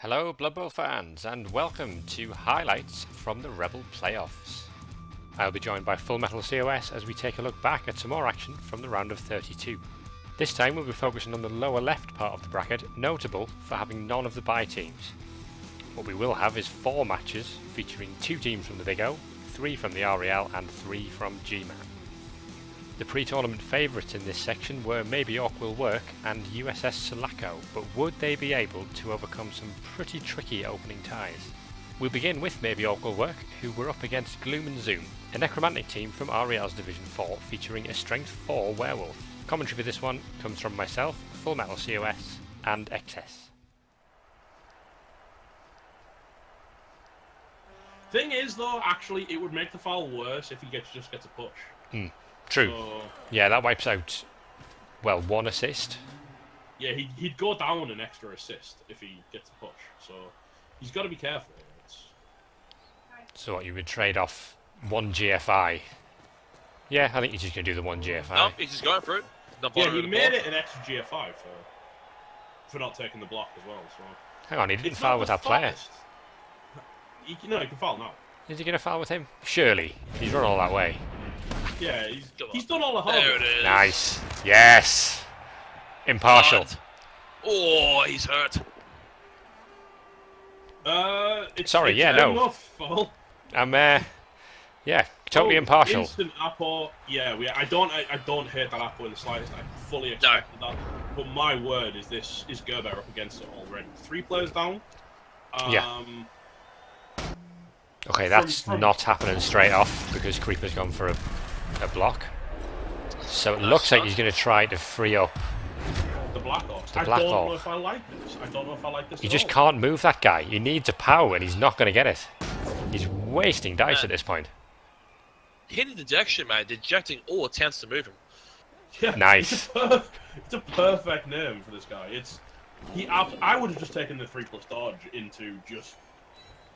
Hello Blood Bowl fans and welcome to highlights from the REBBL Playoffs. I'll be joined by Full Metal COS as we take a look back at some more action from the round of 32. This time we'll be focusing on the lower left part of the bracket, notable for having none of the bye teams. What we will have is 4 matches featuring 2 teams from the Big O, 3 from the REL and 3 from G-Man. The pre-tournament favourites in this section were Maybe Orc Will Work and USS Sulaco, but would they be able to overcome some pretty tricky opening ties? We'll begin with Maybe Orc Will Work, who were up against Gloom Zoom, a necromantic team from REL's Division 4 featuring a Strength 4 werewolf. Commentary for this one comes from myself, Full Metal COS, and XS. Thing is, though, actually, it would make the foul worse if he just gets a push. True. So, yeah, that wipes out, well, 1 assist. yeah, he'd go down an extra assist if he gets a push. So he's got to be careful. So what, you would trade off 1 GFI? Yeah, I think he's just going to do the 1 GFI. No, he's just going for it. Yeah, he made it an extra GFI for not taking the block as well. So Hang on, he didn't foul with that player. He can foul now. Is he going to foul with him? Surely. He's run all that way. Yeah, he's done all the hard There work. it is. Nice. Yes. Impartial. Hard. Oh, he's hurt. Sorry, yeah, no. Enough, foul. I'm, yeah, totally impartial. Instant Apo. Yeah, I don't hate that Apo in the slightest. I fully expected that. But my word, is Gerber up against it already? 3 players down. Yeah. Okay, that's not happening straight off because Creeper's gone for a block. So it looks like he's going to try to free up the Black Orcs. the Black I don't Orc. know if I like this. I don't know if I like this. He at just all. can't move that guy. He needs a power and he's not going to get it. He's wasting dice at this point. Hitting dejection, man. Dejecting all attempts to move him. Yeah, Nice. It's a perfect name for this guy. I would have just taken the 3+ dodge into just.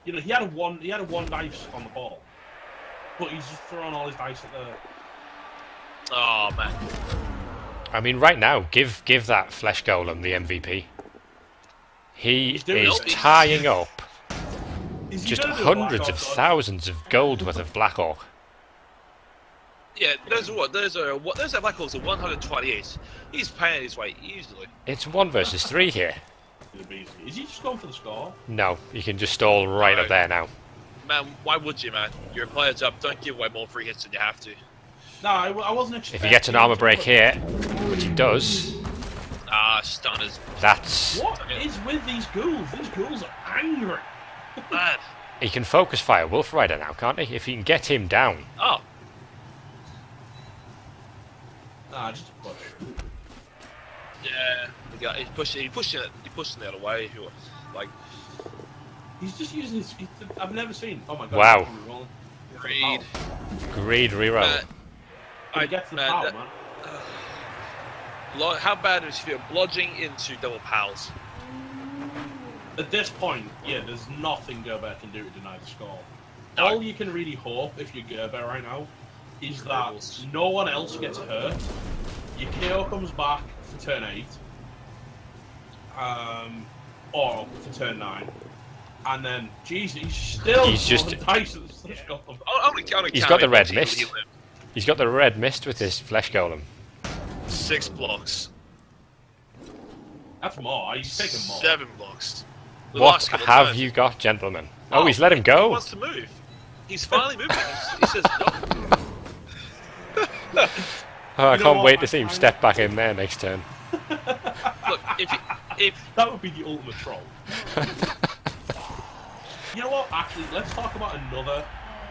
You know, he had a one dice on the ball, but he's just throwing all his dice at the. Oh man. I mean, right now, give that Flesh Golem the MVP. He is tying up just hundreds of thousands of gold worth of Black Orc. Yeah, there's a Black Orc's a 128. He's paying his way easily. It's 1 versus 3 here. Is he just going for the score? No, you can just stall right up there now. Man, why would you, man? Your player's up. Don't give away more free hits than you have to. No, I wasn't expecting. If he gets an armor break here, which he does, Stunners. that's... What is with these ghouls? These ghouls are angry. Man. He can focus fire Wolf Rider now, can't he? If he can get him down. Oh. Nah, just a push. Yeah. He's pushing the other way. Like. He's just using his. I've never seen. Oh my god. Wow. Greed. Greed reroll. I get the power, man. How bad is if you're blodging into double pals? At this point, yeah, there's nothing Gerber can do to deny the score. No. All you can really hope if you're Gerber right now is that no one else gets hurt. Your KO comes back for turn 8. Or for turn 9. And then, jeez, he's just dice. He's got the red mist. He's got the red mist with his Flesh Golem. 6 blocks. That's more. He's taking more. 7 blocks. What have you got, gentlemen? Oh, he's let him go. He wants to move. He's finally moving. He says no. Oh, I can't wait to see him step back in there next turn. Look, if that would be the ultimate troll. You know what? Actually, let's talk about another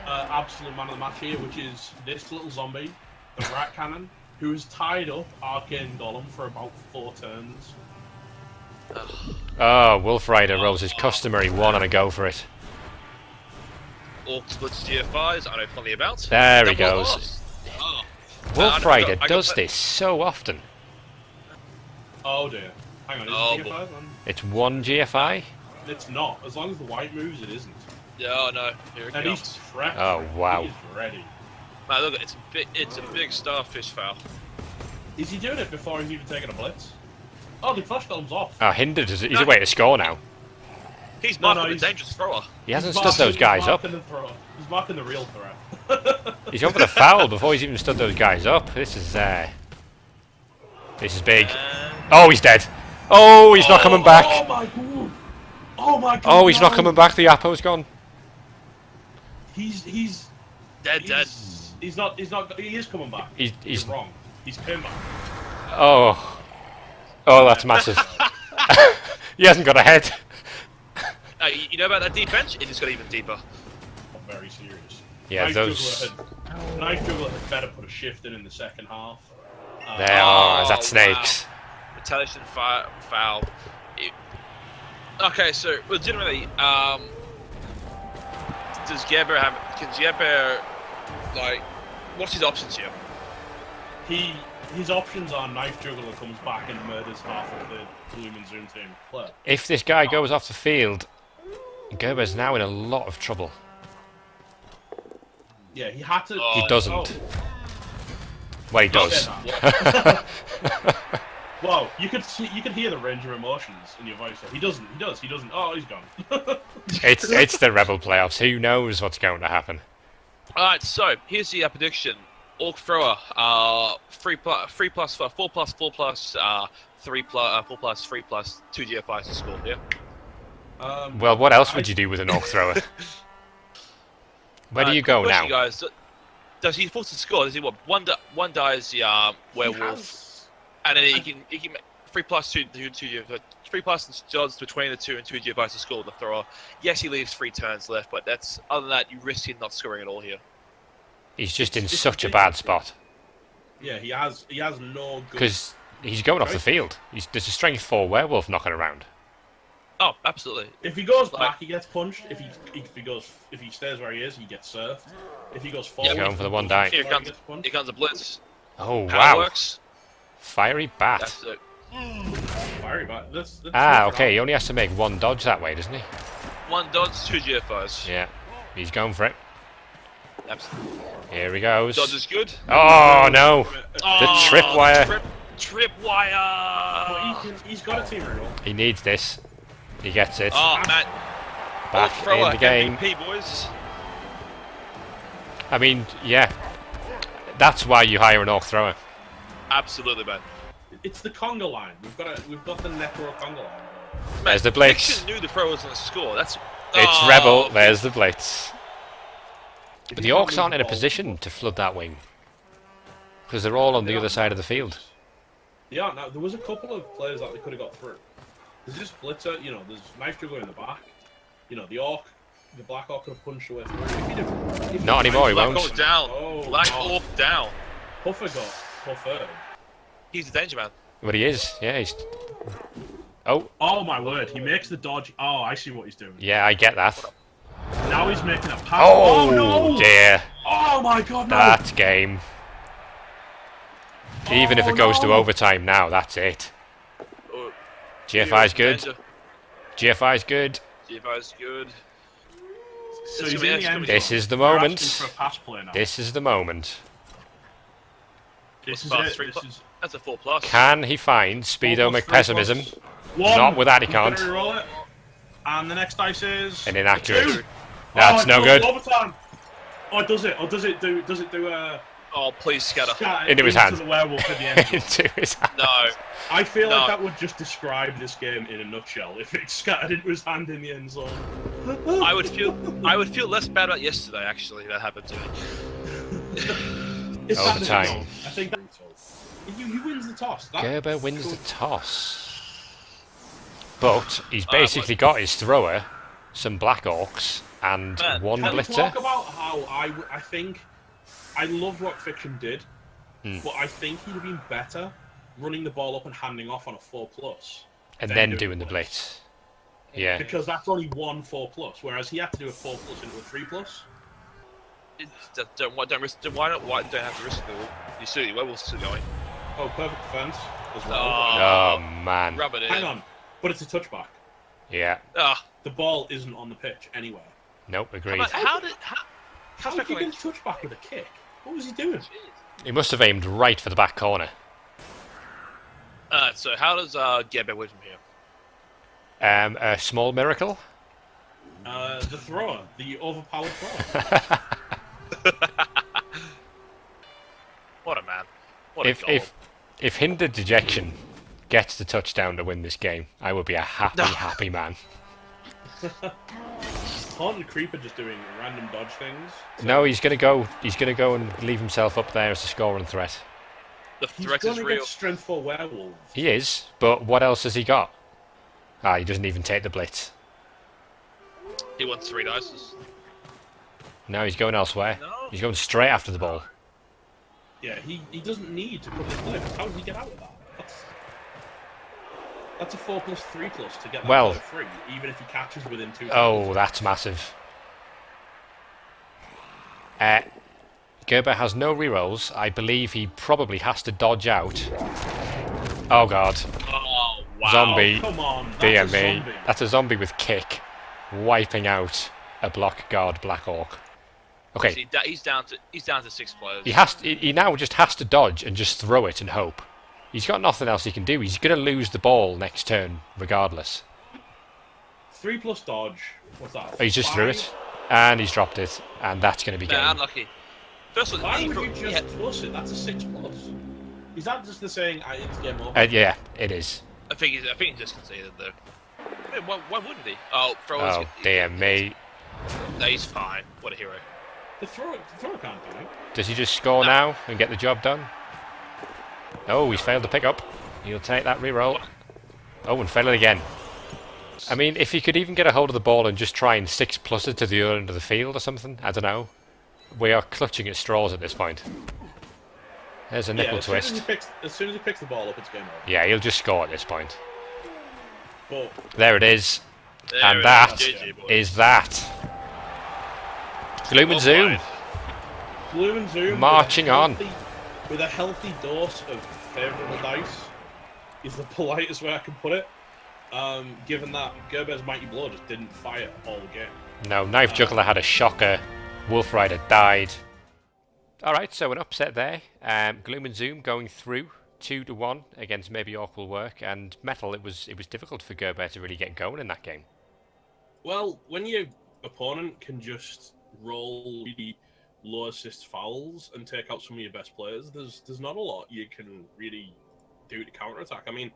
absolute man of the match here, which is this little zombie, the rat cannon, who has tied up Arcane Golem for about 4 turns. Oh, Wolf Rider rolls his customary 1 and a go for it. Orc splits GFIs, I know plenty about. There he goes. Oh. Wolf Rider does this so often. Oh dear. Hang on, is it GFI? It's 1 GFI? It's not. As long as the white moves, it isn't. Yeah, oh no. Here it And comes. he's fresh. Oh, wow. He's ready. Man, look, it's a big starfish foul. Is he doing it before he's even taking a blitz? Oh, the flash golem's off. Oh, hindered. He's a way to score now. He's No, marking no, a dangerous thrower. He hasn't stood those guys up. He's marking the real threat. He's gone for the foul before he's even stood those guys up. This is big. Oh, he's dead. Oh, he's not coming back. Oh my god! Oh my god! Oh, he's not coming back. The Apo's gone. He's Dead. He's not. He is coming back. He's wrong. He's came back. Oh, that's massive. He hasn't got a head. You know about that deep bench? It just got even deeper. I'm very serious. Yeah, Knife Juggler had better put a shift in the second half. There are. Is that snakes? Wow. Retaliation foul. Okay, so legitimately, does Gerber have? Can Gerber like? What's his options here? His options are Knife Juggler comes back and murders half of the Gloom Zoom team. Player. If this guy goes off the field, Gerber's now in a lot of trouble. Yeah, he had to. He doesn't. Oh. Well, he does. Whoa, you could hear the range of emotions in your voice. He doesn't. He does. He doesn't. Oh, he's gone. It's the REBBL Playoffs. Who knows what's going to happen? All right, so here's the prediction. Orc thrower, 4 plus 4 plus 3 plus 4 plus 3 plus 2 GFIs to score. Yeah. Well, what else would you do with an Orc thrower? Where do you go now? You guys, does he force to score? Does he what? One dies the werewolf, and then he can make 3 plus 2 3 plus odds between the 2 and 2 GFIs to score with the thrower. Yes, he leaves 3 turns left, but that's other than that, you risk him not scoring at all here. He's just in such a bad spot. Yeah, he has no good. Because he's going off the field. There's a strength 4 werewolf knocking around. Oh, absolutely. If he goes back, he gets punched. If he stays where he is, he gets surfed. If he goes forward, he's going for the 1 die. Here comes a blitz. Oh How wow! it works. Fiery bat. That's it. Fiery bat. That's Okay. He only has to make 1 dodge that way, doesn't he? 1 dodge, 2 GFIs. Yeah. He's going for it. Absolutely. Here he goes. Dodge is good. Oh no! The tripwire. Tripwire. Well, he's got a team reroll. He needs this. He gets it. Oh man. Back in the game. MVP, boys. I mean, yeah. That's why you hire an Orc thrower. Absolutely, man. It's the conga line. We've got the Necro conga line. There's the blitz. Fiction knew the throw was going to score. It's REBBL. There's the blitz. But the Orcs aren't in a position to flood that wing. Because they're all on the other side of the field. Yeah, now there was a couple of players that they could have got through. There's just blitzer, there's Knife Juggler in the back. The Black Orc could have punched away through. If Not anymore, he Black won't. Orc down. Oh, Black God. Orc down. Puffer got puffered. He's the danger man. But he is, yeah. Oh, Oh my word, he makes the dodge. Oh, I see what he's doing. yeah, I get that. Now he's making a pass. Oh, no! dear. Oh my god, no! That game. Even if it goes to overtime now, that's it. Oh, GFI's good. danger. GFI's good. GFI's good. So he's in the end This zone. is the They're asking moment. for a pass play now. This is the moment. This is Plus it. 3 This plus. is That's a 4 plus. Can he find Speedo 4 plus 3 McPessimism? plus 1. Not with that he He's gonna can't. reroll it. And the next dice is An inaccurate. 2. That's no good. Overtime. Oh, does it do Oh, please scatter. Into his hand. the werewolf at the end zone? Into his hand. No. I feel No. like that would just describe this game in a nutshell if it scattered into his hand in the end zone. I would feel less bad about yesterday. Actually, that happened to me. It's Overtime. Saturday, I think he wins the toss. Gerber wins the toss. But he's basically got his thrower, some Black Orcs, and Man, 1 Can we blitzer. talk about how I think I loved what Fiction did, but I think he'd have been better running the ball up and handing off on a 4 plus, And then doing the blitz. Yeah. because that's only 1 4 plus, whereas he had to do a 4 plus into a 3 plus. Don't risk. Why don't have to risk the wall? You see, werewolves still going. Oh, perfect defense as well. Oh, man. Rub it in. Hang on, but it's a touchback. Yeah. Ah, The ball isn't on the pitch anywhere. Nope, agreed. how did How did he get a touchback with a kick? What was he doing? He must have aimed right for the back corner. So how does Gerber win from here? A small miracle. the thrower, the overpowered thrower. What a man. What a goal. If Hindered Dejection gets the touchdown to win this game, I will be a happy man. Haunted Creeper just doing random dodge things. So No, he's gonna go and leave himself up there as a scoring threat. The he's threat is gonna real. get strength for werewolves. He is, but what else has he got? He doesn't even take the blitz. He wants 3 dices. No, he's going elsewhere. No. He's going straight after the ball. Yeah, he doesn't need to put his blitz. How does he get out of that? That's a 4+3+ to get that Well, free, even if he catches within 2 Oh, tackles. that's massive. Gerber has no rerolls. I believe he probably has to dodge out. Oh god. Oh, wow. Zombie. Come on, that's Dear a me. zombie. That's a zombie with kick. Wiping out a block guard Black Orc. Okay. See, he's down to 6 players. He now just has to dodge and just throw it and hope. He's got nothing else he can do. He's going to lose the ball next turn, regardless. 3+ dodge. What's that? Oh, he's just 5? threw it, and he's dropped it, and that's going to be game. Unlucky. First one, Why would you just plus it? That's a 6+. Is that just the saying, it's game over? Yeah, it is. I think he just conceded though. I mean, why wouldn't he? Oh, throwers. Oh, dear me. No, he's fine. What a hero. The thrower can't do it. Does he just score now and get the job done? Oh, he's failed to pick up. He'll take that reroll. Oh, and fail it again. I mean, if he could even get a hold of the ball and just try and 6+ it to the other end of the field or something, I don't know. We are clutching at straws at this point. There's a nipple twist. As soon as he picks the ball up, it's game over. Yeah, he'll just score at this point. But There it is. There And it that GG, boys. is that. Gloom and Zoom. Gloom and Zoom Marching on. With a healthy dose of favourable dice is the politest way I can put it. Given that Gerber's Mighty Blow just didn't fire all game. No, Knife Juggler had a shocker. Wolf Rider died. Alright, so an upset there. Gloom and Zoom going through 2-1 against maybe Orc will work, and Metal, it was difficult for Gerber to really get going in that game. Well, when your opponent can just roll really low assist fouls and take out some of your best players, there's not a lot you can really do to counterattack. I mean,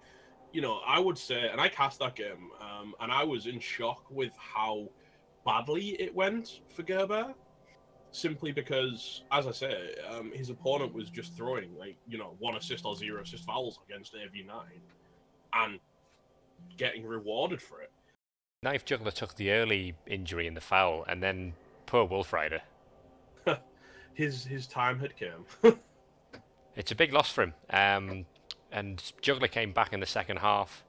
you know, I would say, and I cast that game, and I was in shock with how badly it went for Gerber, simply because, as I say, his opponent was just throwing, 1 assist or 0 assist fouls against AV9 and getting rewarded for it. Knife Juggler took the early injury in the foul, and then poor Wolf Rider. His time had come. It's a big loss for him. And Juggler came back in the second half,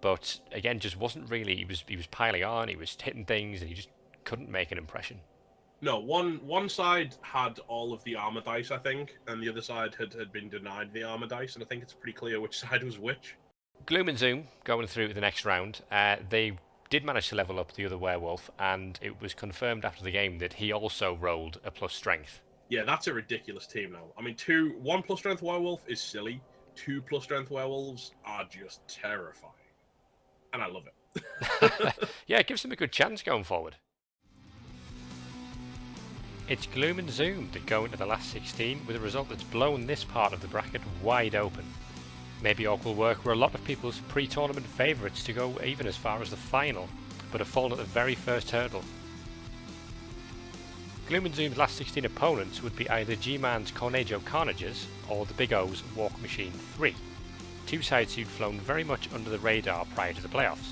but again, just wasn't really. He was piling on. He was hitting things, and he just couldn't make an impression. No, one side had all of the armor dice, I think, and the other side had been denied the armor dice, and I think it's pretty clear which side was which. Gloom and Zoom going through the next round. They did manage to level up the other werewolf, and it was confirmed after the game that he also rolled a plus strength. Yeah, that's a ridiculous team now. I mean, 1+ strength werewolf is silly. 2+ strength werewolves are just terrifying, and I love it. Yeah, it gives him a good chance going forward. It's Gloom and Zoom that go into the last 16 with a result that's blown this part of the bracket wide open. Maybe Orc will work were a lot of people's pre-tournament favourites to go even as far as the final, but have fallen at the very first hurdle. Gloom and Zoom's last 16 opponents would be either G-Man's Khornago Kharnagers or the Big O's Warc Machine 3, two sides who'd flown very much under the radar prior to the playoffs.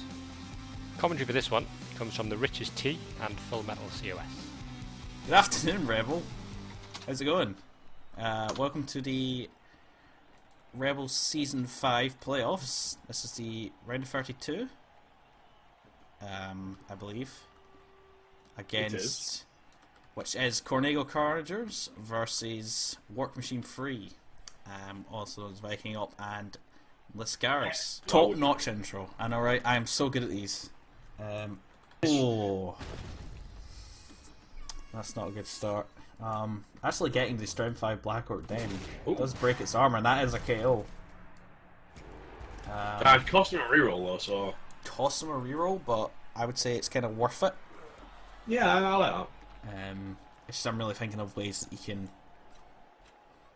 Commentary for this one comes from the Richest T and Full Metal COS. Good afternoon, Rebel. How's it going? Welcome to the Rebel Season 5 playoffs. This is the round of 32, I believe, against which is Khornago Kharnagers versus Warc Machine 3, also known as Viking Up and Lascaris. Top-notch intro. I know, right? I am so good at these. That's not a good start. Actually getting the Strength 5 Black Orc down does break its armor, and that is a KO. It cost him a reroll though, so... Cost him a reroll, but I would say it's kind of worth it. Yeah, I like that. It's just I'm really thinking of ways that you can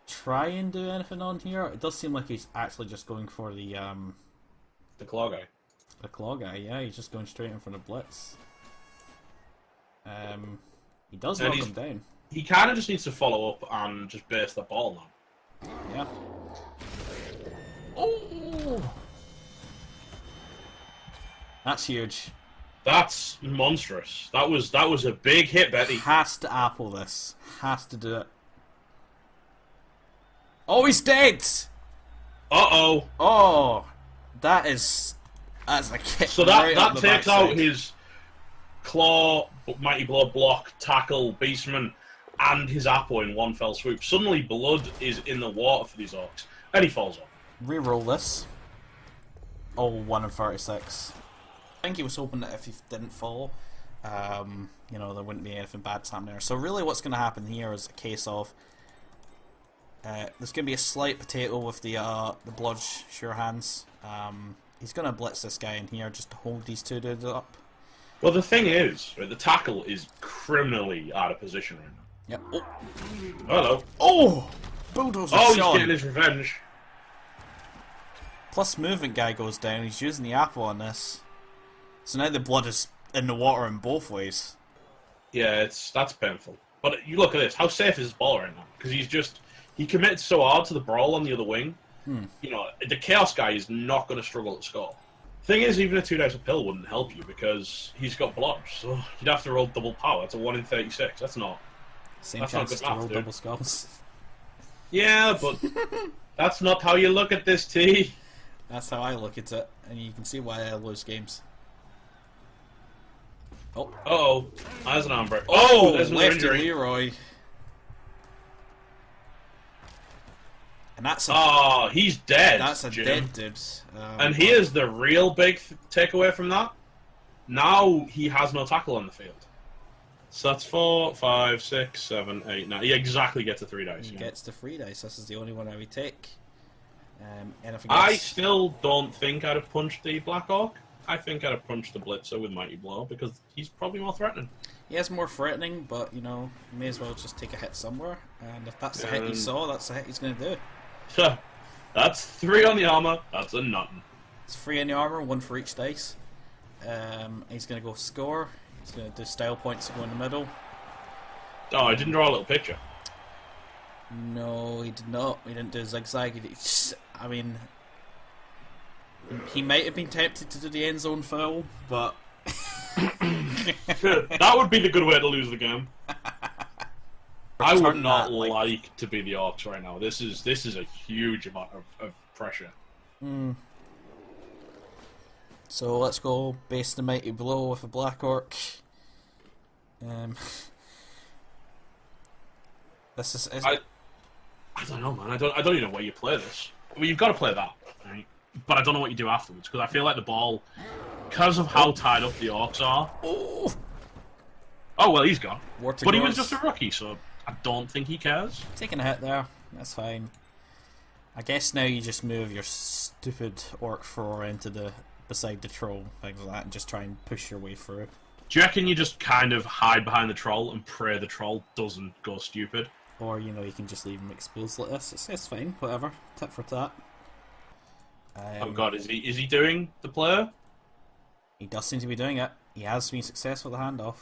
try and do anything on here. It does seem like he's actually just going for the claw guy. The claw guy, yeah, he's just going straight in for the blitz. He does knock him down. He kind of just needs to follow up and just base the ball now. Yeah. Oh! That's huge. That's monstrous. That was a big hit, Betty. Has to apple this. Has to do it. Oh, he's dead! Uh-oh. Oh! That's a kick. So that, right that the takes backside. out his claw, mighty blow, block, tackle, beastman, and his apple in one fell swoop. Suddenly blood is in the water for these orcs. And he falls off. Reroll this. Oh, 1 in 36. I think he was hoping that if he didn't fall, you know, there wouldn't be anything bad happening there. So really what's going to happen here is a case of there's going to be a slight potato with the blood sure hands. He's going to blitz this guy in here just to hold these two dudes up. Well, the thing is, right, the tackle is criminally out of position right now. Yep. Oh. Hello. Oh! Bulldozer Oh, he's Sean. getting his revenge. Plus movement guy goes down. He's using the apple on this. So now the blood is in the water in both ways. Yeah, that's painful. But you look at this. How safe is this ball right now? Because he committed so hard to the brawl on the other wing. You know, the Chaos guy is not going to struggle to score. Thing is, even a 2 dice of pill wouldn't help you because he's got blocks. So you'd have to roll double power. It's a 1 in 36. That's not. Same That's chance not to good roll math, dude. double skulls. Yeah, but that's not how you look at this, T. That's how I look at it, and you can see why I lose games. Oh, Uh-oh. There's an arm break. Oh, there's another lefty injury. Leroy. And that's a, Oh, he's dead. that's a Jim. dead dude. And here's the real big takeaway from that. Now he has no tackle on the field. So that's 4, 5, 6, 7, 8, 9. He exactly gets a 3 dice. He Yeah. gets the 3 dice. This is the only one I would take. Anything I else? still don't think I'd have punched the Black Orc. I think I'd have punched the Blitzer with Mighty Blow because he's probably more threatening. He is more threatening, but you know, you may as well just take a hit somewhere. And if that's the hit you saw, that's the hit he's going to do. So, that's 3 on the armor. That's a nothing. It's 3 in the armor, 1 for each dice. He's going to go score. He's going to do style points to go in the middle. Oh, I didn't draw a little picture. No, he did not. He didn't do a zigzag. I mean, he might have been tempted to do the end zone foul, but That would be the good way to lose the game. I would not like to be the Orcs right now. This is a huge amount of pressure. So let's go base the mighty blow with a Black Orc. This is I don't know, man. I don't even know where you play this. I mean, you've got to play that, right? But I don't know what you do afterwards because I feel like the ball, because of how tied up the Orcs are. oh, Well, he's gone. Warc But he was just a rookie, so I don't think he cares. taking a hit there. That's fine. I guess now you just move your stupid Orc thrower into the beside the troll, things like that, and just try and push your way through. Do you reckon you just kind of hide behind the troll and pray the troll doesn't go stupid? Or, you know, you can just leave him exposed like this. It's fine, whatever. Tit for tat. Oh god, is he doing the player? He does seem to be doing it. He has been successful with the handoff.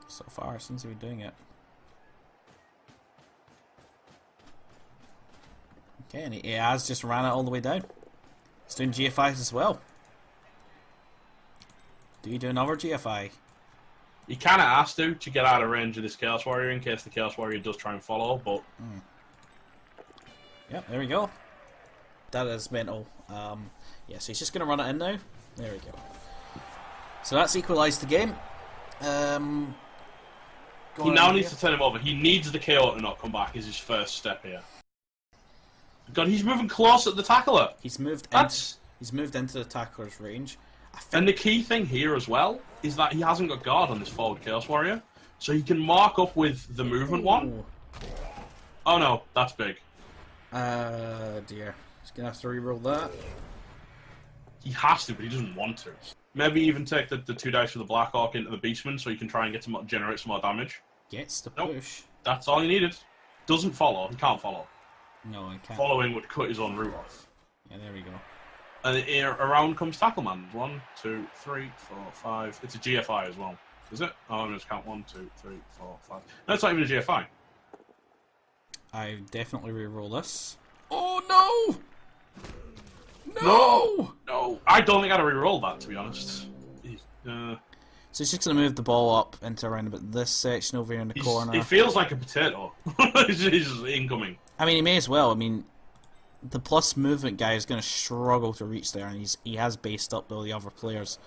So far, seems to be doing it. Okay, and he has just ran it all the way down. He's doing GFIs as well. Do you do another GFI? He kind of has to get out of range of this Chaos Warrior in case the Chaos Warrior does try and follow, but... Yep, there we go. That is mental. Yeah, so he's just going to run it in now. There we go. So that's equalised the game. He now needs to turn him over. He needs the KO to not come back is his first step here. God, he's moving close at the tackler. He's moved into the tackler's range. And the key thing here as well is that he hasn't got guard on this forward Chaos Warrior. So he can mark up with the movement one. Oh no, that's big. Dear. He's going to have to reroll that. He has to, but he doesn't want to. Maybe even take the 2 dice for the Black Orc into the Beastman so you can try and generate some more damage. Gets the Nope. push. That's all he needed. Doesn't follow. He can't follow. No, I can't. Following would cut his own route off. Yeah, there we go. And around comes Tackleman. 1, 2, 3, 4, 5. It's a GFI as well. Is it? Oh, I'm just count 1, 2, 3, 4, 5. No, it's not even a GFI. I definitely re-roll this. Oh no! No! No, I don't think I'd have re-rolled that, to be honest. So he's just going to move the ball up into around about this section over here in the corner. He feels like a potato. he's incoming. I mean, he may as well. I mean, the plus movement guy is going to struggle to reach there, and he has based up all the other players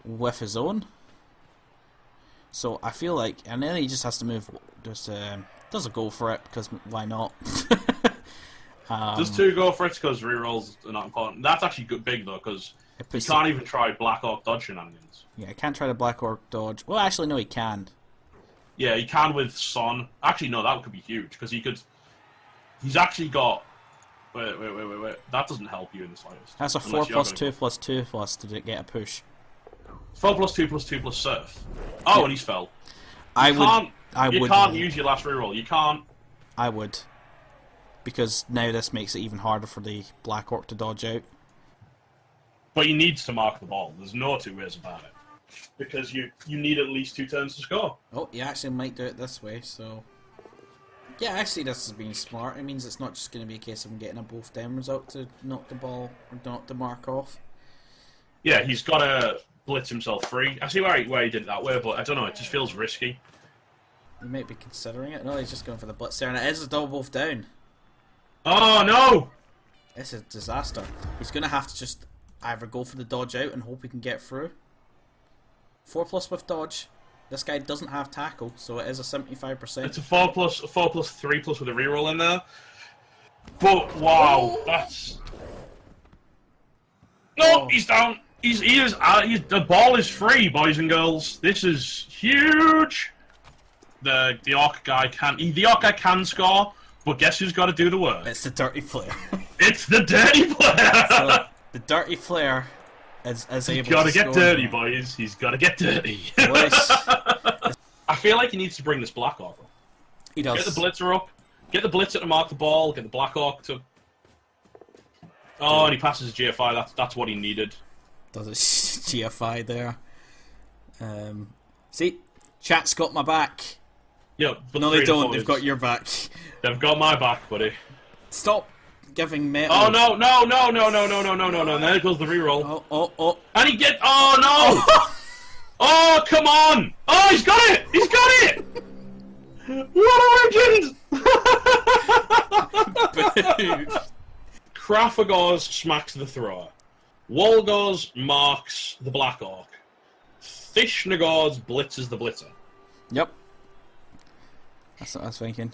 with his own. So I feel like, and then he just has to move. Doesn't go for it because why not? Does 2 go for it because rerolls are not important? That's actually big though because you can't even try Black Orc dodge shenanigans. Yeah, I can't try the Black Orc dodge. Well, actually, no, he can. Yeah, he can with Son. Actually, no, that could be huge because he could. He's actually got. Wait. That doesn't help you in the slightest. That's a 4+2+2+ to get a push. 4+2+2+ surf. Oh, Yeah. And he's fell. You can't use your last reroll. You can't. I would. Because now this makes it even harder for the Black Orc to dodge out. But he needs to mark the ball. There's no 2 ways about it. Because you need at least 2 turns to score. Oh, you actually might do it this way, so... Yeah, actually this is being smart. It means it's not just going to be a case of him getting a both down result to knock the ball, or knock the mark off. Yeah, he's got to blitz himself free. I see why he did it that way, but I don't know, it just feels risky. He might be considering it. No, he's just going for the blitz there, and it is a double both down. Oh, no! It's a disaster. He's going to have to just either go for the dodge out and hope he can get through. 4+ with dodge. This guy doesn't have tackle, so it is a 75%. It's a 4+3+ with a reroll in there. But, wow, that's... No, he's down! The ball is free, boys and girls. This is huge! The Orc guy can score, but guess who's got to do the work? It's the dirty player. It's the dirty player! So, the dirty player is able to score. He's got to get dirty, boys. He's got to get dirty. I feel like he needs to bring this Black Orc up. He does. Get the Blitzer up. Get the Blitzer to mark the ball. Get the Black Orc to... Oh, and he passes his GFI. That's what he needed. Does a GFI there. See? Chat's got my back. Yeah, but No, they don't. They've got your back. They've got my back, buddy. Stop giving metal. Oh, no. There goes the reroll. Oh. And he get... Oh, no! Oh, come on! Oh, he's got it! He's got it! What a legend! Krafagors smacks the thrower. Wolgors marks the Black Orc. Thishnagors blitzes the blitzer. Yep. That's what I was thinking.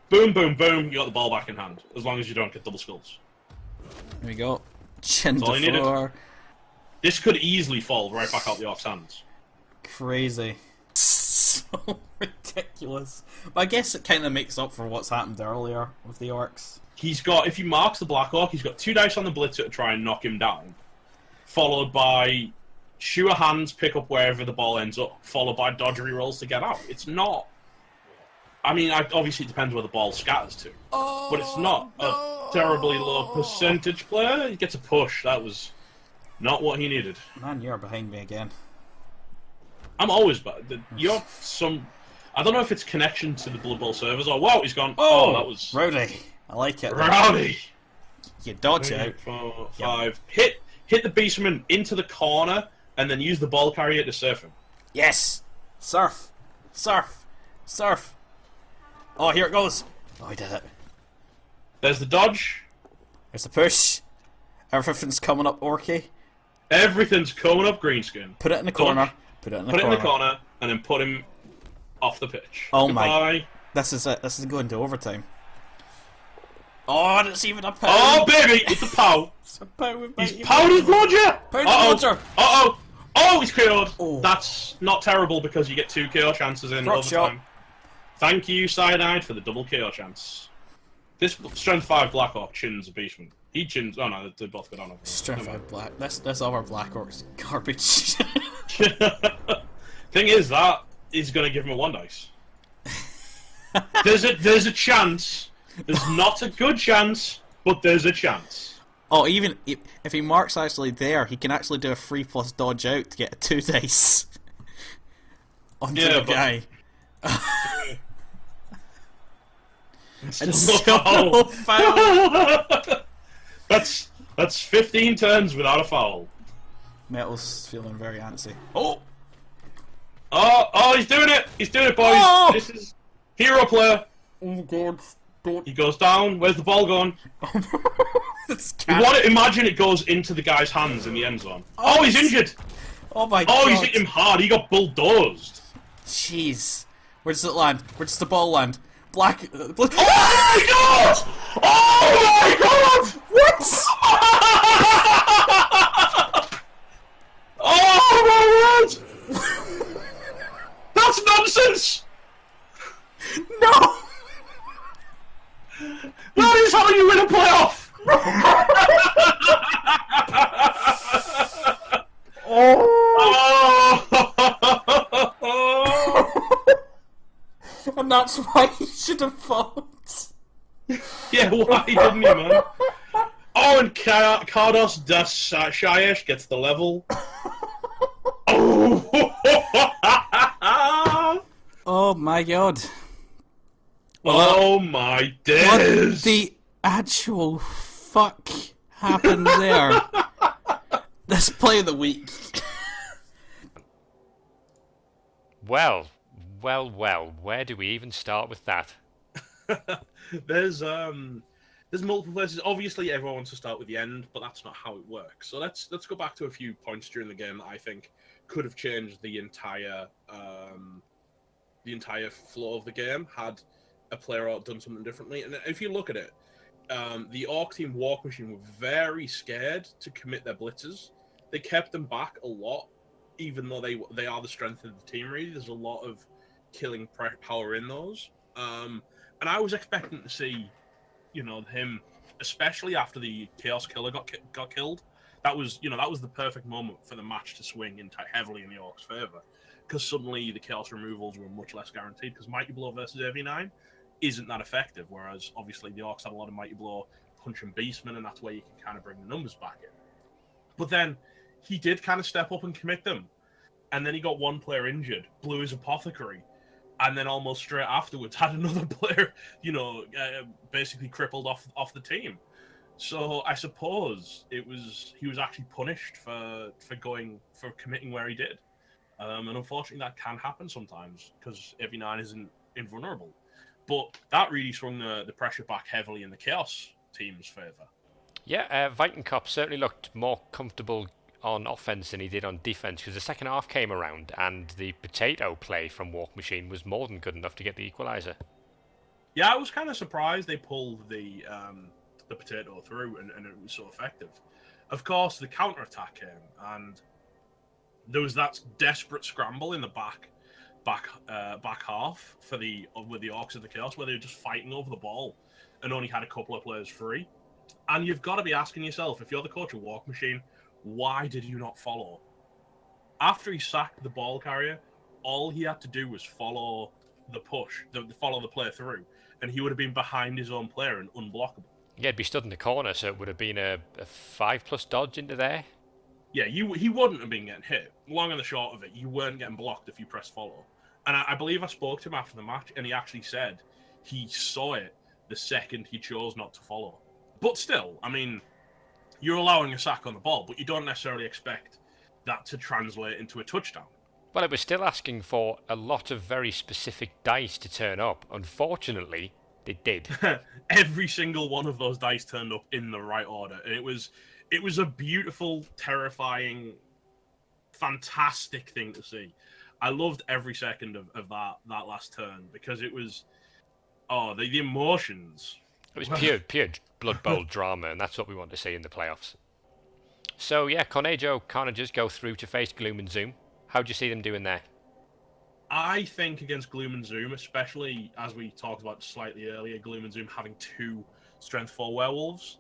Boom, boom, boom, you got the ball back in hand. As long as you don't get double skulls. There we go. Chin That's all to you needed. floor. This could easily fall right back out the Orc's hands. Crazy. So ridiculous. But I guess it kind of makes up for what's happened earlier with the Orcs. He's got, if he marks the Black Orc, he's got 2 dice on the blitzer to try and knock him down. Followed by sure hands, pick up wherever the ball ends up. Followed by dodgery rolls to get out. It's not... I mean, obviously it depends where the ball scatters to. Oh, but it's not a terribly low percentage player. He gets a push. That was not what he needed. Man, you're behind me again. I'm always bad. You're some... I don't know if it's connection to the Blood Bowl servers or... Whoa, he's gone. Oh, that was... Rowdy. I like it. Rowdy. You dodge 3, out. 4, 5. Hit the Beastman into the corner and then use the ball carrier to surf him. Yes! Surf! Oh, here it goes! Oh, he did it. There's the dodge. There's the push. Everything's coming up orky. Everything's coming up greenskin. Put it in the corner. Put it in the corner. And then put him off the pitch. Oh Goodbye. my. This is it. This is going to overtime. Oh, and it's even a pow. Oh, baby! It's a pow. It's a pow with He's powed his bludger! Uh-oh! Oh, he's KO'd! Oh. That's not terrible because you get 2 KO chances in Drop overtime. shot. Thank you, Cyanide, for the double KO chance. This Strength 5 Black Orc chins a Beastman. He chins. Oh no, they both go down. Strength 5 black. That's all our Black Orcs garbage. Thing is, that is going to give him a 1 dice. There's a chance. There's not a good chance, but there's a chance. Oh, even if he marks actually there, he can actually do a 3+ dodge out to get a 2 dice onto the guy. And still no foul. That's 15 turns without a foul. Metal's feeling very antsy. Oh, he's doing it! He's doing it, boys! Oh! This is hero player. Oh god, don't. He goes down. Where's the ball going? You want to imagine it goes into the guy's hands in the end zone. Oh, he's injured! Oh my god. Oh, he's hit him hard. He got bulldozed. Jeez. Where does it land? Where does the ball land? Black. Oh my god! Oh my god! What? Oh my word! That's nonsense! No! That is how you win a playoff! And that's why he should have fought. Yeah, why didn't he, man? Oh, and Kardos das Shayesh gets the level. Oh my god. Oh my days! What the actual fuck happened there? This play of the week. Well, where do we even start with that? There's multiple places. Obviously, everyone wants to start with the end, but that's not how it works. So let's go back to a few points during the game that I think could have changed the entire flow of the game had a player done something differently. And if you look at it, the Orc team Warc Machine were very scared to commit their blitzes. They kept them back a lot, even though they are the strength of the team. Really, there's a lot of killing power in those. And I was expecting to see, him, especially after the Chaos Killer got killed. That was the perfect moment for the match to swing heavily in the Orcs' favor, because suddenly the Chaos removals were much less guaranteed. Because Mighty Blow versus AV9 isn't that effective, whereas obviously the Orcs had a lot of Mighty Blow, Punch and Beastmen, and that's where you can kind of bring the numbers back in. But then he did kind of step up and commit them, and then he got one player injured, blew his Apothecary, and then almost straight afterwards had another player, basically crippled off the team. So I suppose he was actually punished for committing where he did, and unfortunately that can happen sometimes because AV9 isn't invulnerable. But that really swung the pressure back heavily in the Chaos team's favour. Yeah, Viking Cop certainly looked more comfortable on offense than he did on defense, because the second half came around and the potato play from Warc Machine was more than good enough to get the equaliser. Yeah, I was kind of surprised they pulled the potato through and it was so effective. Of course, the counter-attack came, and there was that desperate scramble in the back half with the Orcs of the Chaos, where they were just fighting over the ball and only had a couple of players free. And you've got to be asking yourself, if you're the coach of Warc Machine, why did you not follow? After he sacked the ball carrier, all he had to do was follow the push, follow the play through, and he would have been behind his own player and unblockable. Yeah, he'd be stood in the corner, so it would have been a 5+ dodge into there. Yeah, he wouldn't have been getting hit. Long and the short of it, you weren't getting blocked if you pressed follow. And I believe I spoke to him after the match, and he actually said he saw it the second he chose not to follow. But still, I mean, you're allowing a sack on the ball, but you don't necessarily expect that to translate into a touchdown. Well, it was still asking for a lot of very specific dice to turn up. Unfortunately, they did. Every single one of those dice turned up in the right order. And it was a beautiful, terrifying, fantastic thing to see. I loved every second of that last turn, because it was the emotions. It was pure Blood Bowl drama, and that's what we want to see in the playoffs. So yeah, Kharnagers go through to face Gloom and Zoom. How do you see them doing there? I think against Gloom and Zoom, especially as we talked about slightly earlier, Gloom and Zoom having 2 Strength 4 werewolves,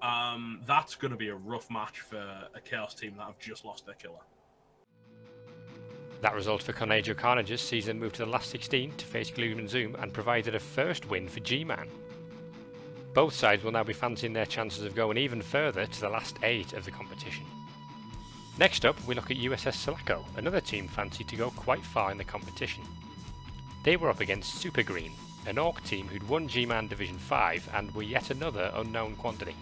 That's going to be a rough match for a Chaos team that have just lost their killer. That result for Kharnagers sees them move to the last 16 to face Gloom Zoom and provided a first win for G-Man. Both sides will now be fancying their chances of going even further to the last 8 of the competition. Next up, we look at USS Sulaco, another team fancied to go quite far in the competition. They were up against Super Green, an Orc team who'd won G-Man Division 5 and were yet another unknown quantity.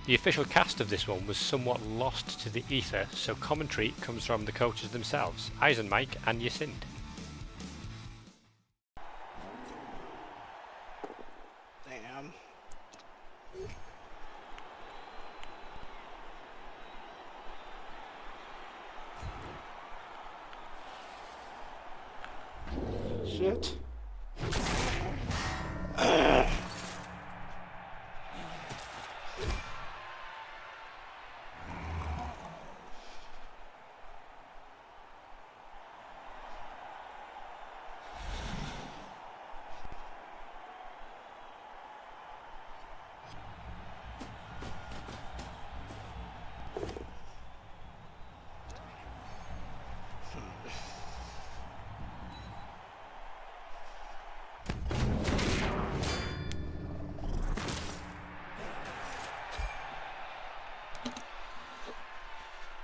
The official cast of this one was somewhat lost to the ether, so commentary comes from the coaches themselves, Eisenmike and Yacind. Damn. Shit.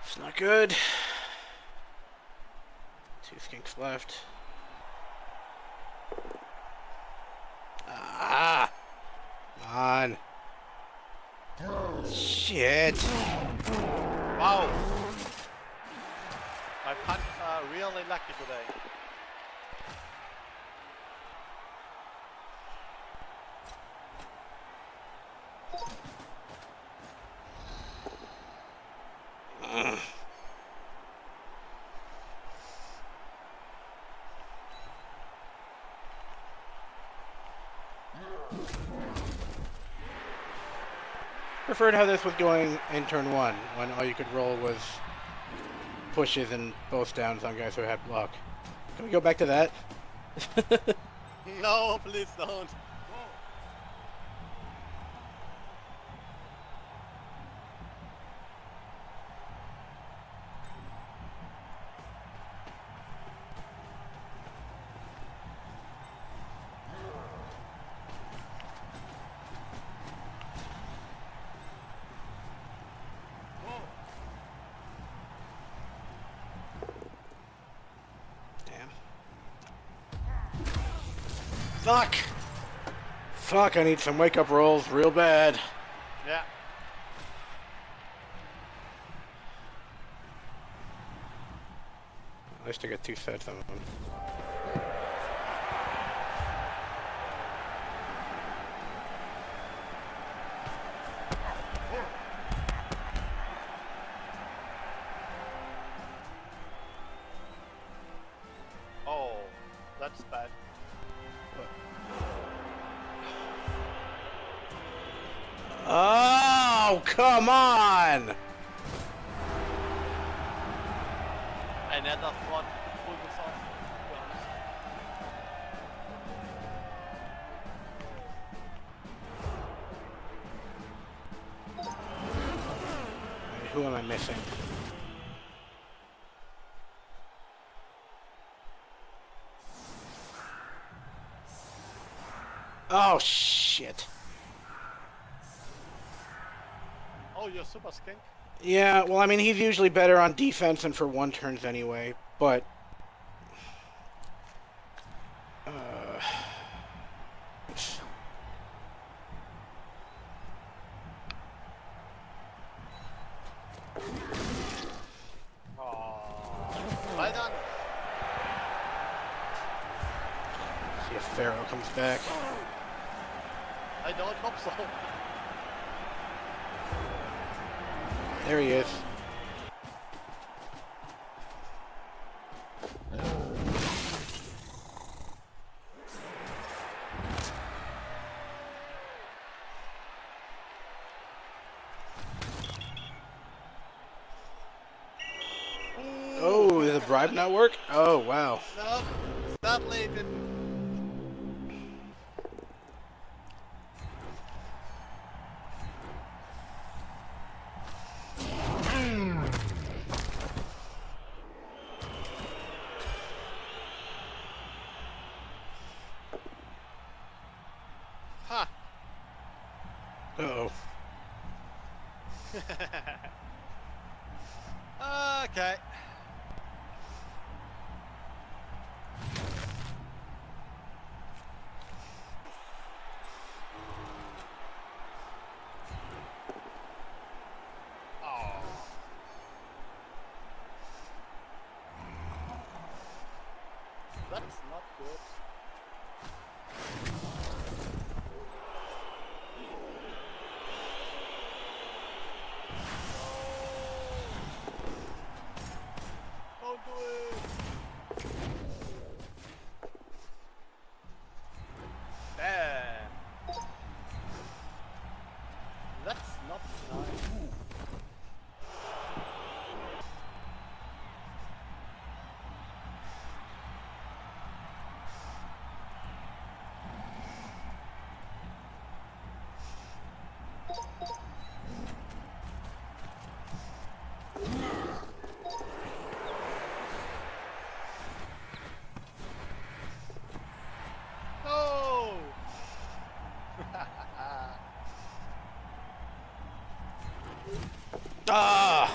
It's not good. 2 skinks left. Ah! Come on. Shit. Wow! My punts are really lucky today. Preferred how this was going in turn 1, when all you could roll was pushes and both downs on guys who had block. Can we go back to that? No, please don't. Fuck! Fuck, I need some wake-up rolls real bad. Yeah. At least I got 2 sets of them. Oh, that's bad. Oh, come on! I never thought to pull this off, to be honest. Who am I missing? Oh, shit. Oh, you're super skink? Yeah, well, I mean, he's usually better on defense and for 1 turns anyway, but... Well done. See if Pharaoh comes back. I don't hope so. There he is. Oh, did the bribe not work? Oh, wow. No, sadly it didn't. Uh-oh. Okay. Oh. That's not good. Don't do it! Damn! That's not nice. Oh! Ah!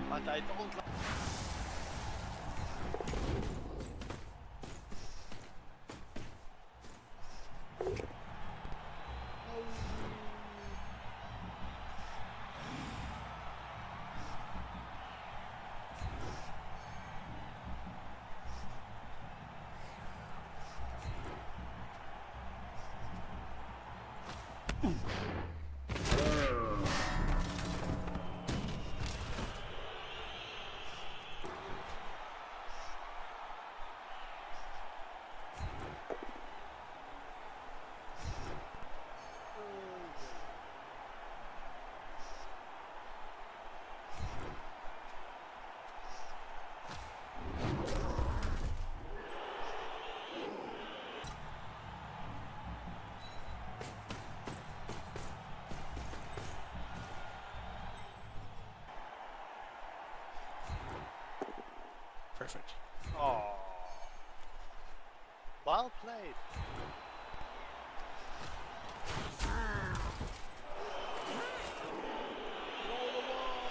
But I don't like. Perfect. Oh. Well played. Roll the wall.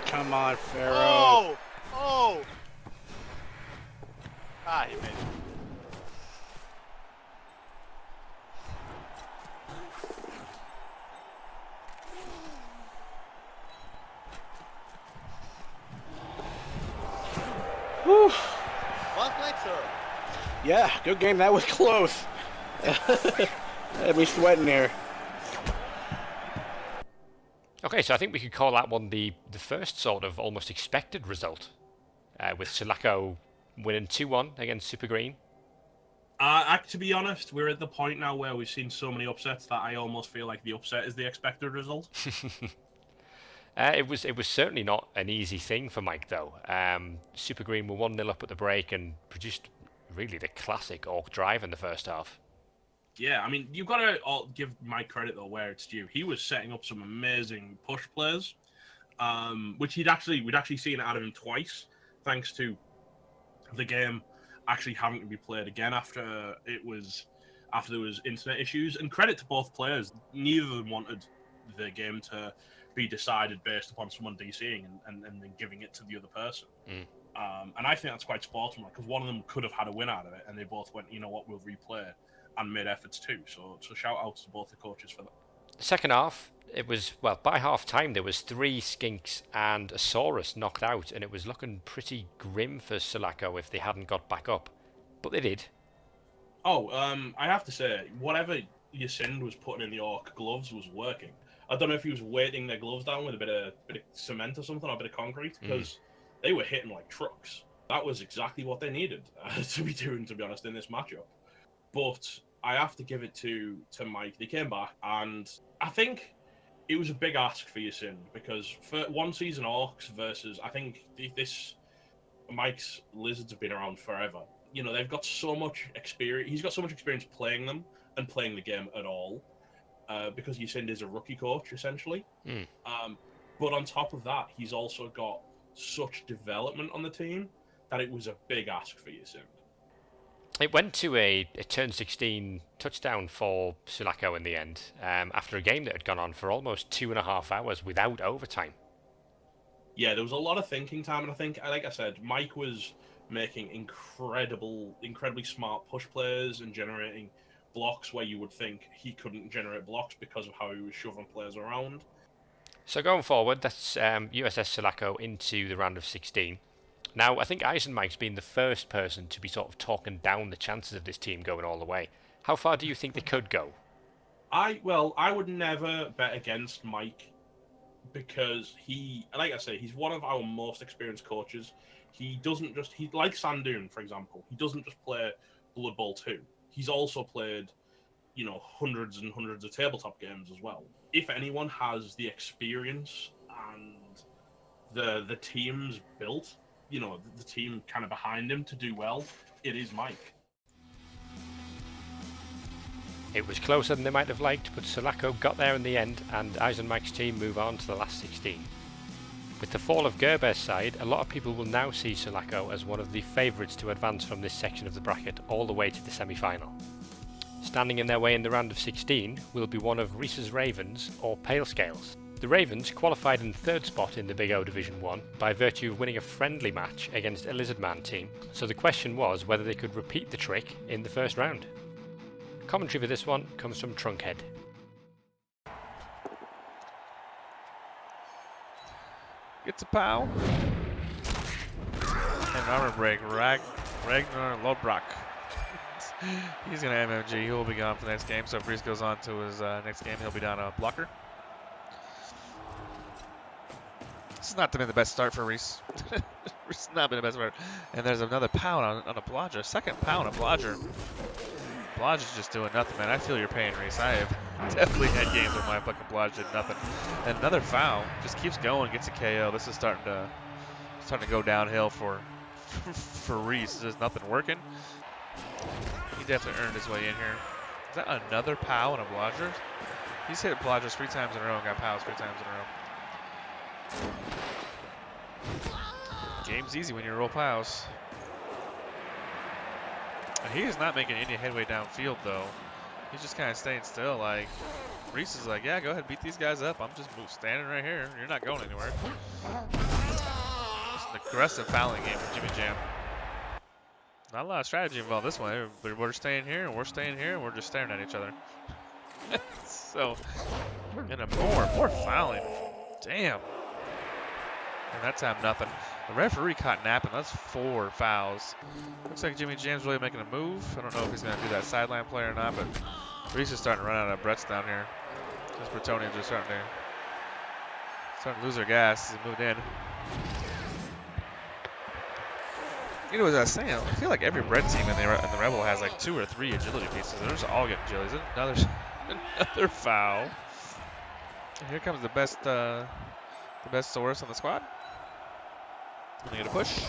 Come on, Pharaoh. Oh! Oh! Ah, he made it. Whew. Well played, sir. Yeah, good game. That was close. Had me sweating here. Okay, so I think we could call that one the first sort of almost expected result, with Sulaco winning 2-1 against Super Green. To be honest, we're at the point now where we've seen so many upsets that I almost feel like the upset is the expected result. It was certainly not an easy thing for Mike, though. Super Green were 1-0 up at the break and produced really the classic Orc drive in the first half. Yeah, I mean, you've got to give Mike credit, though, where it's due. He was setting up some amazing push plays, which we'd actually seen out of him twice, thanks to the game actually having to be played again after there was internet issues. And credit to both players. Neither of them wanted the game to be decided based upon someone DCing and then giving it to the other person. And I think that's quite sportsmanlike, because one of them could have had a win out of it, and they both went, you know what, we'll replay, and made efforts too. So shout out to both the coaches for that. The second half, it was, well, by half time there was 3 Skinks and a Saurus knocked out, and it was looking pretty grim for Sulaco if they hadn't got back up. But they did. Oh, I have to say, whatever Yacind was putting in the Orc gloves was working. I don't know if he was weighting their gloves down with a bit of cement or something, or a bit of concrete, because they were hitting like trucks. That was exactly what they needed to be doing, to be honest, in this matchup. But I have to give it to Mike. They came back, and I think it was a big ask for Yacind, because for one season Orcs versus, I think this Mike's Lizards have been around forever. You know, they've got so much experience. He's got so much experience playing them and playing the game at all, because Yacind is a rookie coach, essentially. But on top of that, he's also got such development on the team that it was a big ask for Yasim. It went to a turn 16 touchdown for Sulaco in the end, after a game that had gone on for almost 2.5 hours without overtime. Yeah, there was a lot of thinking time, and I think, like I said, Mike was making incredibly smart push plays and generating blocks where you would think he couldn't generate blocks because of how he was shoving players around. So going forward, that's USS Sulaco into the round of 16. Now, I think Eisenmike's been the first person to be sort of talking down the chances of this team going all the way. How far do you think they could go? I would never bet against Mike because like I say, he's one of our most experienced coaches. He like Sandoon, for example. He doesn't just play Blood Bowl 2. He's also played, hundreds and hundreds of tabletop games as well. If anyone has the experience and the team's built, the team kind of behind him to do well, it is Mike. It was closer than they might have liked, but Sulaco got there in the end, and Eisenmike's team move on to the last 16. With the fall of Gerber's side, a lot of people will now see Sulaco as one of the favourites to advance from this section of the bracket all the way to the semi-final. Standing in their way in the round of 16 will be one of Rhys's Ravens or Pale Scales. The Ravens qualified in third spot in the Big O Division 1 by virtue of winning a friendly match against a Lizardman team, so the question was whether they could repeat the trick in the first round. Commentary for this one comes from Trunkhead. Gets a pow. And armor break, Ragnar Lodbrok. He's going to MMG. He will be gone for the next game. So if Rhys goes on to his next game, he'll be down a blocker. This has not been the best start for Rhys. Rhys has not been the best start. And there's another pound on a Blodger. Second pound on Blodger. Blodger's just doing nothing, man. I feel your pain, Rhys. I have definitely had games where my fucking Blodger did nothing. And another foul. Just keeps going, gets a KO. This is starting to go downhill for Rhys. There's nothing working. He definitely earned his way in here. Is that another pow on a Blodger? He's hit Blodgers 3 times in a row and got pows 3 times in a row. Game's easy when you roll pows. He is not making any headway downfield though. He's just kind of staying still. Like Rhys is like, yeah, go ahead, beat these guys up. I'm just standing right here. You're not going anywhere. It's an aggressive fouling game for Jimmy Jam. Not a lot of strategy involved this one. We're staying here and we're staying here and we're just staring at each other. So, and more fouling. Damn. And that time nothing. The referee caught napping. That's 4 fouls. Looks like Jimmy Jam's really making a move. I don't know if he's going to do that sideline play or not, but Rhys is starting to run out of breaths down here. These Bretonians are starting to lose their gas. He's moved in. You know, as I was saying, I feel like every Bret team in the Rebel has like 2 or 3 agility pieces. They're just all getting agilities. Another foul. And here comes the best source on the squad. Gonna get a push.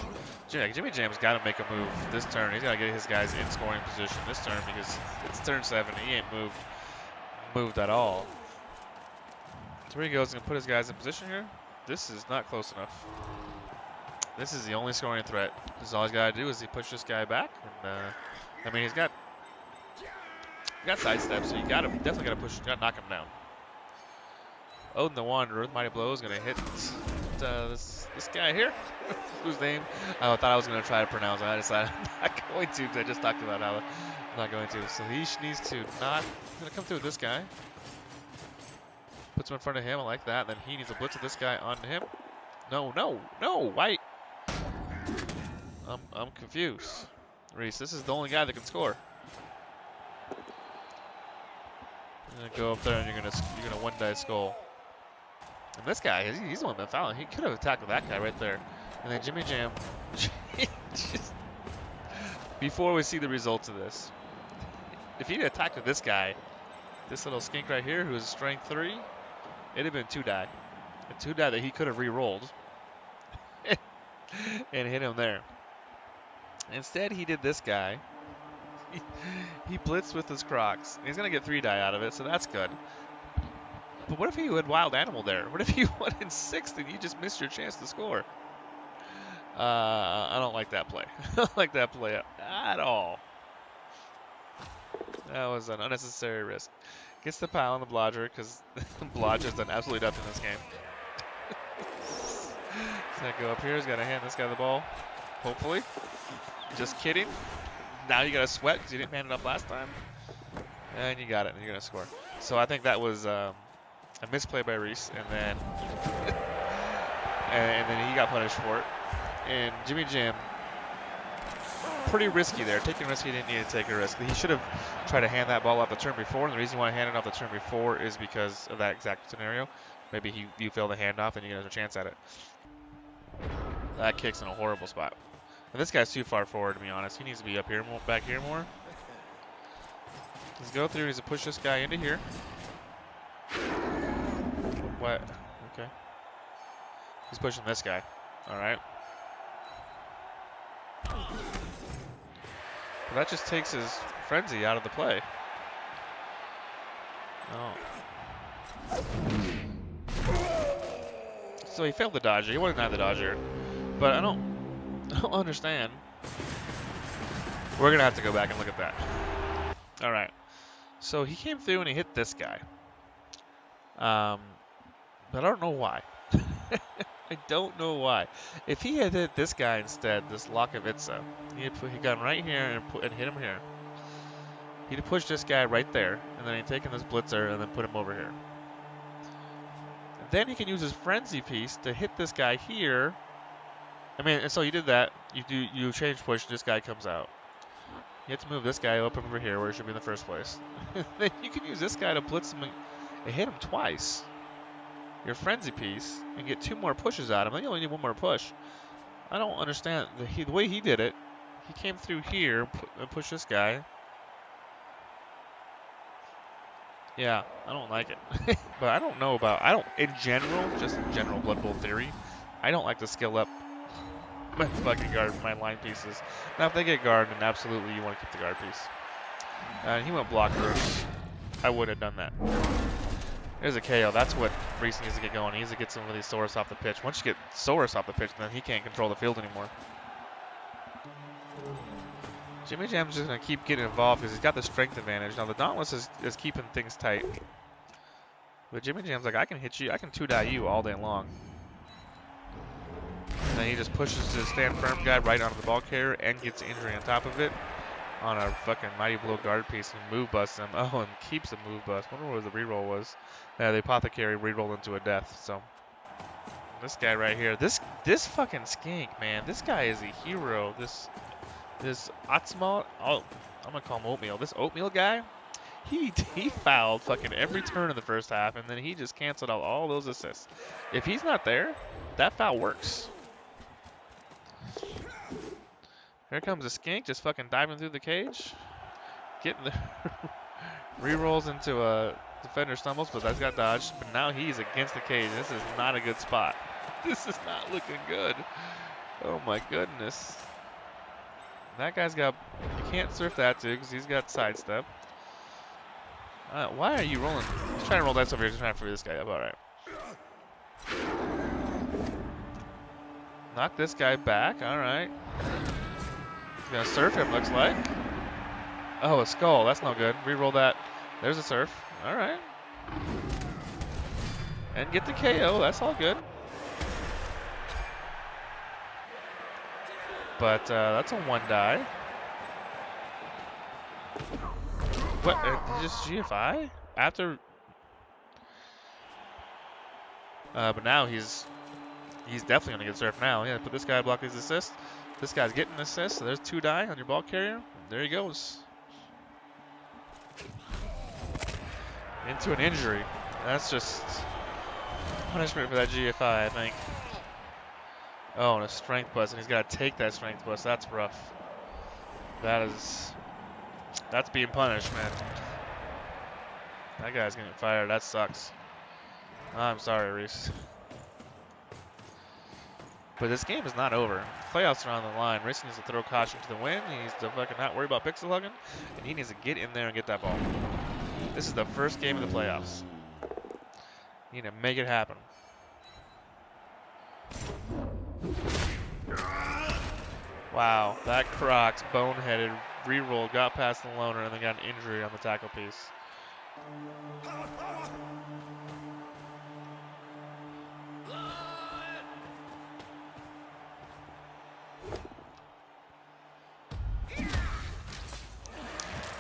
Jimmy Jam's got to make a move this turn. He's got to get his guys in scoring position this turn because it's turn 7. He ain't moved at all. So here he goes. He's gonna put his guys in position here. This is not close enough. This is the only scoring threat. This is all he's got to do is he push this guy back. And I mean, he's got sidestep, so you definitely got to push. You got to knock him down. Odin the Wanderer with Mighty Blow is going to hit this guy here, whose name I thought I was going to try to pronounce. And I decided I'm not going to because I just talked about how I'm not going to. So he needs to not. He's going to come through with this guy. Puts him in front of him. I like that. Then he needs to blitz with this guy onto him. No. Why? I'm confused. Rhys, this is the only guy that can score. You're going to go up there and you're going to one-die skull. And this guy, he's the one that fouled. He could have tackled that guy right there. And then Jimmy Jam, before we see the results of this, if he'd attacked with this guy, this little skink right here, who is strength 3, it'd have been 2-die. A 2-die that he could have re-rolled and hit him there. Instead, he did this guy. He blitzed with his Crocs. He's going to get 3-die out of it, so that's good. But what if he had Wild Animal there? What if he went in 6th and you just missed your chance to score? I don't like that play. I don't like that play at all. That was an unnecessary risk. Gets the pile on the blodger because Blodge has done absolutely nothing in this game. He's gonna go up here. He's gotta hand this guy the ball. Hopefully. Just kidding. Now you gotta sweat because you didn't hand it up last time. And you got it, and you're gonna score. So I think that was a misplay by Rhys, and then and then he got punished for it. And Jimmy Jam, pretty risky there, taking a risk he didn't need to take a risk. He should have tried to hand that ball off the turn before, and the reason why I handed off the turn before is because of that exact scenario. Maybe you fail the handoff and you get another chance at it. That kick's in a horrible spot. And this guy's too far forward, to be honest. He needs to be up here, back here more. Let's go through. He needs to push this guy into here. What? Okay. He's pushing this guy. All right. But that just takes his frenzy out of the play. Oh. So he failed the dodger. He wasn't at the dodger. But I don't understand. We're gonna have to go back and look at that. All right. So he came through and he hit this guy. But I don't know why. I don't know why. If he had hit this guy instead, this Lakovica, he got right here and hit him here. He'd have pushed this guy right there, and then he'd taken this blitzer and then put him over here. And then he can use his frenzy piece to hit this guy here. I mean, and so you did that. You change push, this guy comes out. You have to move this guy up over here where he should be in the first place. Then you can use this guy to blitz him and hit him twice. Your frenzy piece and get 2 more pushes out of him. Then you only need 1 more push. I don't understand the way he did it. He came through here and pushed this guy. Yeah, I don't like it. But I don't know about, in general, just in general Blood Bowl theory, I don't like to skill up my fucking guard, my line pieces. Now if they get guard, then absolutely you want to keep the guard piece. And he went blocker. I would have done that. There's a KO. That's what Rhys needs to get going. He needs to get some of these Saurus off the pitch. Once you get Saurus off the pitch, then he can't control the field anymore. Jimmy Jam's just going to keep getting involved because he's got the strength advantage. Now the Dauntless is keeping things tight. But Jimmy Jam's like, I can hit you. I can 2-die you all day long. And then he just pushes his stand firm guy right onto the ball carrier and gets injury on top of it. On a fucking Mighty Blow guard piece and move busts him. Oh, and keeps a move bust. Wonder what the reroll was. Yeah, the Apothecary rerolled into a death. So this guy right here, this fucking skink, man. This guy is a hero. This Atzmal, oh, I'm gonna call him Oatmeal. This Oatmeal guy, he fouled fucking every turn in the first half, and then he just canceled out all those assists. If he's not there, that foul works. Here comes a skink, just fucking diving through the cage. Getting the re-rolls into a defender stumbles, but that's got dodged. But now he's against the cage. This is not a good spot. This is not looking good. Oh my goodness. That guy's got, you can't surf that too because he's got sidestep. Why are you rolling? He's trying to roll dice over here. He's trying to free this guy up. All right. Knock this guy back. All right. He's gonna surf him, looks like. Oh, a skull. That's no good. Reroll that. There's a surf. All right. And get the KO. That's all good. But that's a 1-die. What? Just GFI? After? But now he's definitely gonna get surfed now. Yeah, put this guy to block his assist. This guy's getting an assist. So there's 2-die on your ball carrier. There he goes. Into an injury. That's just punishment for that GFI, I think. Oh, and a strength bust, and he's got to take that strength bust. That's rough. That's being punished, man. That guy's getting fired. That sucks. I'm sorry, Rhys. But this game is not over. Playoffs are on the line. Rhys needs to throw caution to the wind. He needs to fucking not worry about pixel hugging, and he needs to get in there and get that ball. This is the first game of the playoffs. You need to make it happen. Wow, that Crocs boneheaded re-roll, got past the loner, and then got an injury on the tackle piece.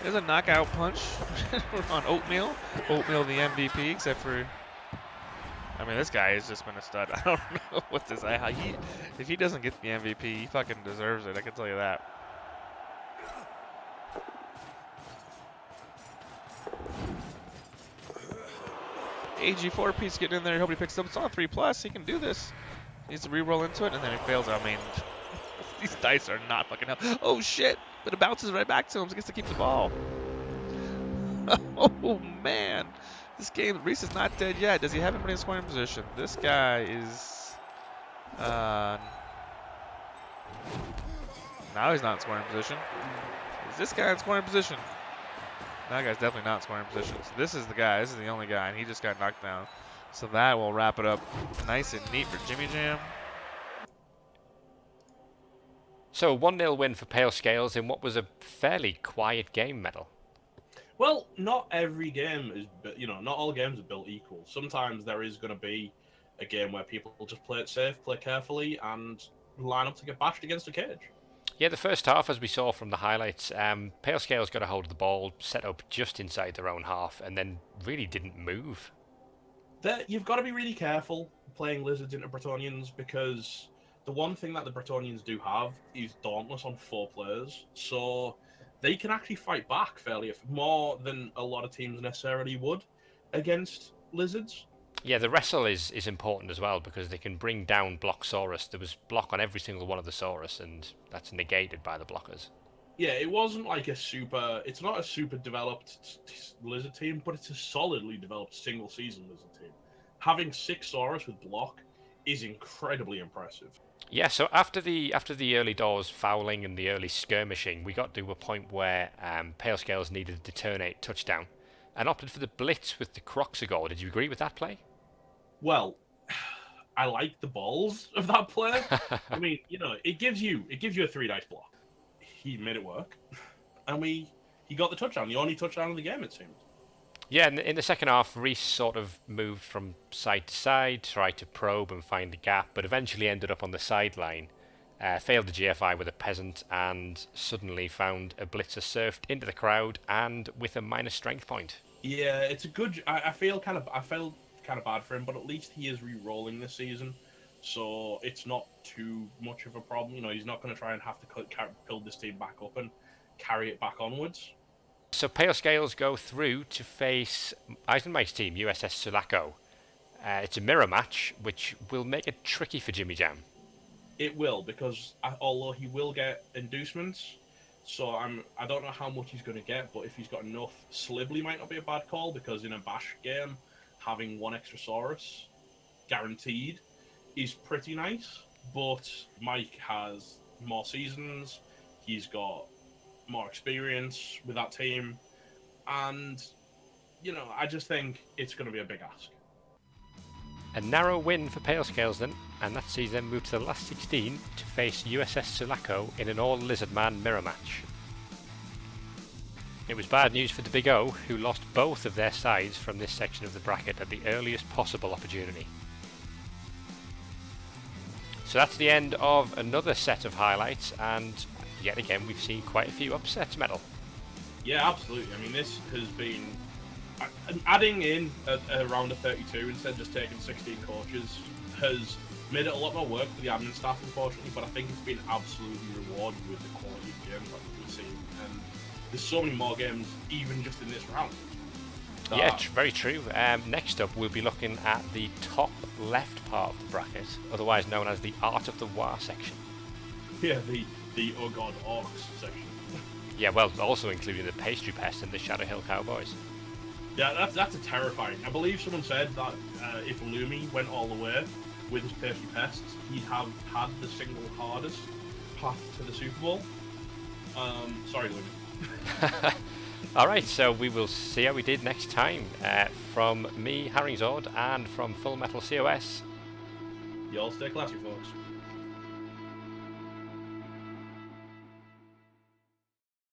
There's a knockout punch on Oatmeal. Oatmeal the MVP, except for... I mean, this guy has just been a stud. I don't know what this... If he doesn't get the MVP, he fucking deserves it, I can tell you that. AG4 piece getting in there. Hope he picks up. It's on a 3+. He can do this. Needs to re-roll into it, and then he fails. I mean, these dice are not fucking help. Oh, shit. But it bounces right back to him, so he gets to keep the ball. Oh, man. This game, Rhys is not dead yet. Does he have anybody in scoring position? This guy is... now he's not in scoring position. Is this guy in scoring position? That guy's definitely not in scoring position. So this is the guy. This is the only guy, and he just got knocked down. So that will wrap it up nice and neat for Jimmy Jam. So a 1-0 win for Pale Scales in what was a fairly quiet game, Metal. Well, not every game is, not all games are built equal. Sometimes there is going to be a game where people just play it safe, play carefully, and line up to get bashed against a cage. Yeah, the first half, as we saw from the highlights, Pale Scales got a hold of the ball, set up just inside their own half, and then really didn't move. You've got to be really careful playing Lizards into Bretonians, because the one thing that the Bretonians do have is Dauntless on 4 players, so they can actually fight back fairly more than a lot of teams necessarily would against Lizards. Yeah, the wrestle is important as well, because they can bring down Blocksaurus. There was block on every single one of the Saurus, and that's negated by the blockers. Yeah, it wasn't like it's not a super developed Lizard team, but it's a solidly developed single season Lizard team. Having 6 Saurus with block is incredibly impressive. Yeah, so after the early doors fouling and the early skirmishing, we got to a point where Pale Scales needed a detonate touchdown and opted for the blitz with the Khornago. Did you agree with that play? Well, I like the balls of that play. I mean, it gives you a 3-dice block. He made it work, and he got the touchdown, the only touchdown of the game, it seemed. Yeah, in the second half, Rhys sort of moved from side to side, tried to probe and find the gap, but eventually ended up on the sideline, failed the GFI with a peasant, and suddenly found a blitzer surfed into the crowd and with a minus strength point. Yeah, it's a good. I felt kind of bad for him, but at least he is re-rolling this season, so it's not too much of a problem. He's not going to try and have to build this team back up and carry it back onwards. So Pale Scales go through to face Eisenmike's team, USS Sulaco. It's a mirror match, which will make it tricky for Jimmy Jam. It will, because although he will get inducements, so I don't know how much he's going to get, but if he's got enough, Slibley might not be a bad call, because in a bash game, having 1 extra Saurus guaranteed is pretty nice. But Mike has more seasons, he's got more experience with that team, and I just think it's going to be a big ask. A narrow win for Pale Scales then, and that sees them move to the last 16 to face USS Sulaco in an all Lizardman mirror match. It was bad news for the Big O, who lost both of their sides from this section of the bracket at the earliest possible opportunity. So that's the end of another set of highlights, and yet again we've seen quite a few upsets, Metal. Yeah, absolutely. I mean, this has been... Adding in a round of 32 instead of just taking 16 coaches has made it a lot more work for the admin staff, unfortunately, but I think it's been absolutely rewarded with the quality of games that we've seen. And there's so many more games, even just in this round. Yeah, very true. Next up, we'll be looking at the top left part of the bracket, otherwise known as the Art of the War section. Yeah, the Oh God Orcs section. Yeah, well, also including the Pastry Pest and the Shadow Hill Cowboys. Yeah, that's a terrifying. I believe someone said that if Lumi went all the way with his Pastry Pests, he'd have had the single hardest path to the Super Bowl. Sorry, Lumi. Alright, so we will see how we did next time. From me, Harringzord, and from Full Metal COS. Y'all stay classy, folks.